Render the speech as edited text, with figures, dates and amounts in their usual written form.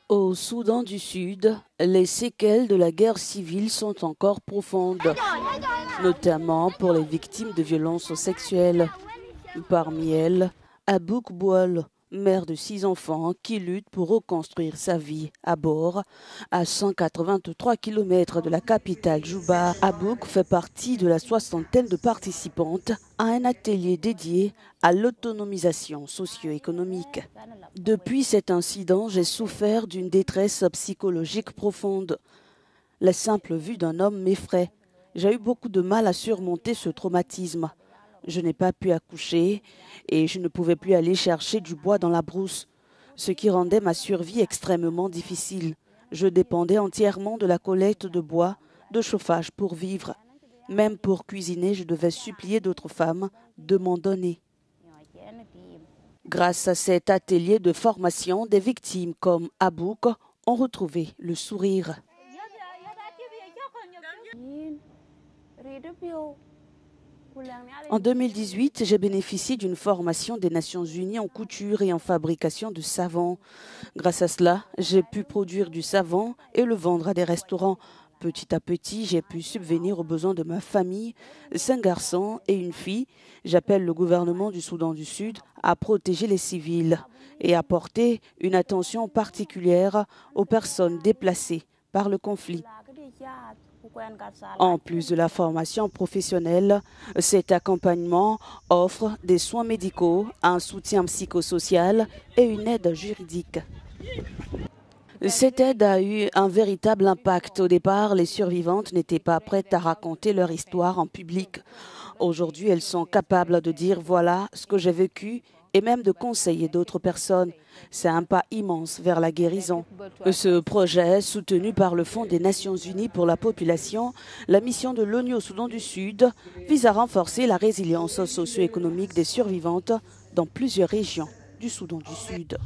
Au Soudan du Sud, les séquelles de la guerre civile sont encore profondes, notamment pour les victimes de violences sexuelles. Parmi elles, Abouk Boal, mère de 6 enfants qui lutte pour reconstruire sa vie à Bor, à 183 km de la capitale Juba. Abouk fait partie de la soixantaine de participantes à un atelier dédié à l'autonomisation socio-économique. Depuis cet incident, j'ai souffert d'une détresse psychologique profonde. La simple vue d'un homme m'effraie. J'ai eu beaucoup de mal à surmonter ce traumatisme. Je n'ai pas pu accoucher et je ne pouvais plus aller chercher du bois dans la brousse, ce qui rendait ma survie extrêmement difficile. Je dépendais entièrement de la collecte de bois, de chauffage pour vivre. Même pour cuisiner, je devais supplier d'autres femmes de m'en donner. Grâce à cet atelier de formation, des victimes comme Abouk ont retrouvé le sourire. En 2018, j'ai bénéficié d'une formation des Nations Unies en couture et en fabrication de savon. Grâce à cela, j'ai pu produire du savon et le vendre à des restaurants. Petit à petit, j'ai pu subvenir aux besoins de ma famille, 5 garçons et une fille. J'appelle le gouvernement du Soudan du Sud à protéger les civils et à porter une attention particulière aux personnes déplacées par le conflit. En plus de la formation professionnelle, cet accompagnement offre des soins médicaux, un soutien psychosocial et une aide juridique. Cette aide a eu un véritable impact. Au départ, les survivantes n'étaient pas prêtes à raconter leur histoire en public. Aujourd'hui, elles sont capables de dire « voilà ce que j'ai vécu » et même de conseiller d'autres personnes. C'est un pas immense vers la guérison. Ce projet, soutenu par le Fonds des Nations Unies pour la population, la mission de l'ONU au Soudan du Sud, vise à renforcer la résilience socio-économique des survivantes dans plusieurs régions du Soudan du Sud.